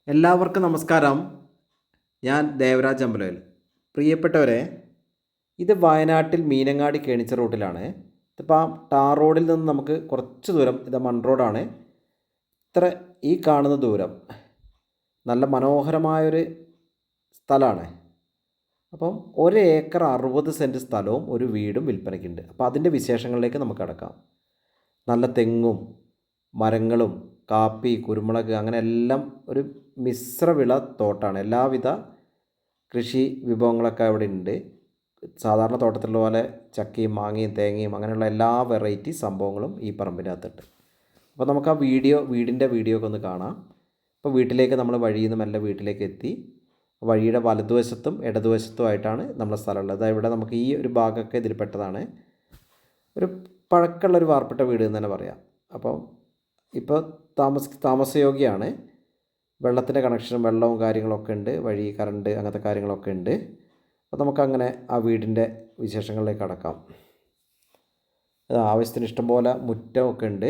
എല്ലാവർക്കും നമസ്കാരം. ഞാൻ ദേവരാജ് അമ്പലവേൽ. പ്രിയപ്പെട്ടവരെ, ഇത് വയനാട്ടിൽ മീനങ്ങാടി കേണിച്ച റൂട്ടിലാണ്. ഇതിപ്പോൾ ടാർ റോഡിൽ നിന്ന് നമുക്ക് കുറച്ച് ദൂരം, ഇത് മൺ റോഡാണ്. ഇത്ര ഈ കാണുന്ന ദൂരം നല്ല മനോഹരമായൊരു സ്ഥലമാണ്. അപ്പം 1 ഏക്കർ 60 സെൻറ്റ് സ്ഥലവും ഒരു വീടും വിൽപ്പനയ്ക്കുണ്ട്. അപ്പോൾ അതിൻ്റെ വിശേഷങ്ങളിലേക്ക് നമുക്ക് കടക്കാം. നല്ല തെങ്ങും മരങ്ങളും കാപ്പി, കുരുമുളക്, അങ്ങനെ എല്ലാം ഒരു മിശ്രവിള തോട്ടമാണ്. എല്ലാവിധ കൃഷി വിഭവങ്ങളൊക്കെ അവിടെ ഉണ്ട്. സാധാരണ തോട്ടത്തിലുള്ള പോലെ ചക്കയും മാങ്ങയും തേങ്ങയും അങ്ങനെയുള്ള എല്ലാ വെറൈറ്റി സംഭവങ്ങളും ഈ പറമ്പിനകത്തുണ്ട്. അപ്പോൾ നമുക്ക് ആ വീടിൻ്റെ വീഡിയോ ഒക്കെ ഒന്ന് കാണാം. ഇപ്പോൾ വീട്ടിലേക്ക് നമ്മൾ വഴിയിൽ നിന്ന് മെല്ലെ വീട്ടിലേക്ക് എത്തി. വഴിയുടെ വലതുവശത്തും ഇടതുവശത്തുമായിട്ടാണ് നമ്മുടെ സ്ഥലമുള്ളത്. അതായത് ഇവിടെ നമുക്ക് ഈ ഒരു ഭാഗമൊക്കെ ഇതിൽപ്പെട്ടതാണ്. ഒരു പഴക്കമുള്ളൊരു വാർപ്പിട്ട വീട് എന്ന് തന്നെ പറയാം. അപ്പം ഇപ്പോൾ താമസയോഗ്യമാണ്. വെള്ളത്തിൻ്റെ കണക്ഷനും വെള്ളവും കാര്യങ്ങളൊക്കെ ഉണ്ട്. വഴി, കറണ്ട്, അങ്ങനത്തെ കാര്യങ്ങളൊക്കെ ഉണ്ട്. അപ്പോൾ നമുക്കങ്ങനെ ആ വീടിൻ്റെ വിശേഷങ്ങളിലേക്ക് കടക്കാം. ആവശ്യത്തിന് ഇഷ്ടംപോലെ മുറ്റമൊക്കെ ഉണ്ട്.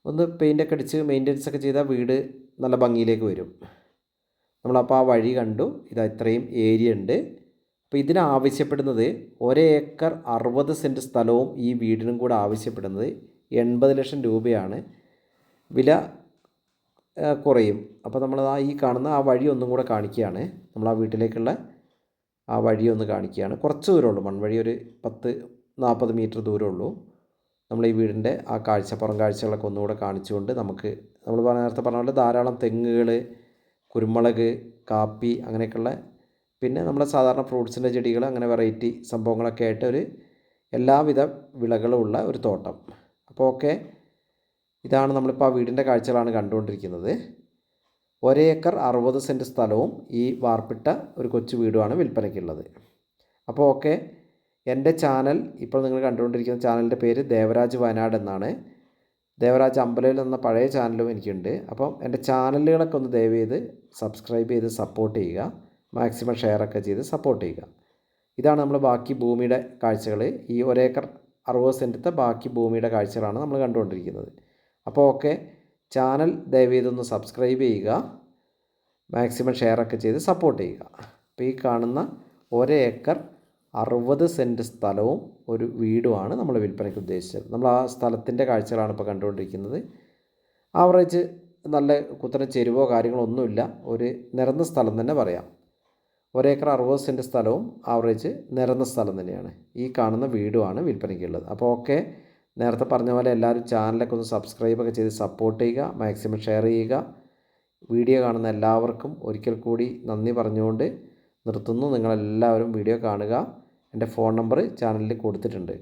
ഒന്ന് പെയിൻ്റൊക്കെ അടിച്ച് മെയിൻ്റെനൻസ് ഒക്കെ ചെയ്താൽ വീട് നല്ല ഭംഗിയിലേക്ക് വരും. നമ്മളപ്പോൾ ആ വഴി കണ്ടു. ഇത്രയും ഏരിയ ഉണ്ട്. അപ്പോൾ ഇതിനാവശ്യപ്പെടുന്നത് 1 ഏക്കർ 60 സെൻറ്റ് സ്ഥലവും ഈ വീടിനും കൂടെ ആവശ്യപ്പെടുന്നത് 80 ലക്ഷം രൂപയാണ്. വില കുറയും. അപ്പോൾ നമ്മൾ ഈ കാണുന്ന ആ വഴി ഒന്നും കൂടെ കാണിക്കുകയാണ്. നമ്മൾ ആ വീട്ടിലേക്കുള്ള ആ വഴി ഒന്ന് കാണിക്കുകയാണ്. കുറച്ച് ദൂരമുള്ളൂ, മൺവഴി ഒരു 10-40 മീറ്റർ ദൂരമുള്ളൂ. നമ്മൾ ഈ വീടിൻ്റെ ആ പുറം കാഴ്ചകളൊക്കെ ഒന്നുകൂടെ കാണിച്ചുകൊണ്ട് നമ്മൾ നേരത്തെ പറഞ്ഞ പോലെ ധാരാളം തെങ്ങുകൾ, കുരുമുളക്, കാപ്പി, അങ്ങനെയൊക്കെയുള്ള, പിന്നെ നമ്മുടെ സാധാരണ ഫ്രൂട്ട്സിൻ്റെ ചെടികൾ, അങ്ങനെ വെറൈറ്റി സംഭവങ്ങളൊക്കെ ആയിട്ട് എല്ലാവിധ വിളകളുമുള്ള ഒരു തോട്ടം. അപ്പോൾ ഇതാണ് നമ്മളിപ്പോൾ ആ വീടിൻ്റെ കാഴ്ചകളാണ് കണ്ടുകൊണ്ടിരിക്കുന്നത്. 1 ഏക്കർ 60 സെൻറ്റ് സ്ഥലവും ഈ വാർപ്പിട്ട ഒരു കൊച്ചു വീടുമാണ് വിൽപ്പനയ്ക്കുള്ളത്. അപ്പോൾ എൻ്റെ ചാനൽ, ഇപ്പോൾ നിങ്ങൾ കണ്ടുകൊണ്ടിരിക്കുന്ന ചാനലിൻ്റെ പേര് ദേവരാജ് വയനാട് എന്നാണ്. ദേവരാജ് അമ്പലവേൽ എന്ന പഴയ ചാനലും എനിക്കുണ്ട്. അപ്പം എൻ്റെ ചാനലുകളൊക്കെ ഒന്ന് ദയവ് ചെയ്ത് സബ്സ്ക്രൈബ് ചെയ്ത് സപ്പോർട്ട് ചെയ്യുക. മാക്സിമം ഷെയറൊക്കെ ചെയ്ത് സപ്പോർട്ട് ചെയ്യുക. ഇതാണ് നമ്മൾ ബാക്കി ഭൂമിയുടെ കാഴ്ചകൾ. ഈ 1 ഏക്കർ 60 സെൻറ്റത്തെ ബാക്കി ഭൂമിയുടെ കാഴ്ചകളാണ് നമ്മൾ കണ്ടുകൊണ്ടിരിക്കുന്നത്. അപ്പോൾ ചാനൽ ദയവ് ചെയ്തൊന്ന് സബ്സ്ക്രൈബ് ചെയ്യുക, മാക്സിമം ഷെയറൊക്കെ ചെയ്ത് സപ്പോർട്ട് ചെയ്യുക. അപ്പോൾ ഈ കാണുന്ന 1 ഏക്കർ 60 സെൻറ്റ് സ്ഥലവും ഒരു വീടുമാണ് നമ്മൾ വിൽപ്പനയ്ക്ക് ഉദ്ദേശിച്ചത്. നമ്മൾ ആ സ്ഥലത്തിൻ്റെ കാഴ്ചകളാണ് ഇപ്പോൾ കണ്ടുകൊണ്ടിരിക്കുന്നത്. ആവറേജ് നല്ല കുത്തനെ ചെരുവോ കാര്യങ്ങളോ ഒന്നുമില്ല, ഒരു നിരന്ന സ്ഥലം തന്നെ പറയാം. 1 ഏക്കർ 60 സെൻറ്റ് സ്ഥലവും ആവറേജ് നിരന്ന സ്ഥലം തന്നെയാണ്. ഈ കാണുന്ന വീടുമാണ് വിൽപ്പനയ്ക്കുള്ളത്. അപ്പോൾ നേരത്തെ പറഞ്ഞ പോലെ എല്ലാവരും ചാനലൊക്കെ ഒന്ന് സബ്സ്ക്രൈബൊക്കെ ചെയ്ത് സപ്പോർട്ട് ചെയ്യുക, മാക്സിമം ഷെയർ ചെയ്യുക. വീഡിയോ കാണുന്ന എല്ലാവർക്കും ഒരിക്കൽ കൂടി നന്ദി പറഞ്ഞുകൊണ്ട് നിർത്തുന്നു. നിങ്ങളെല്ലാവരും വീഡിയോ കാണുക. എൻ്റെ ഫോൺ നമ്പർ ചാനലിൽ കൊടുത്തിട്ടുണ്ട്.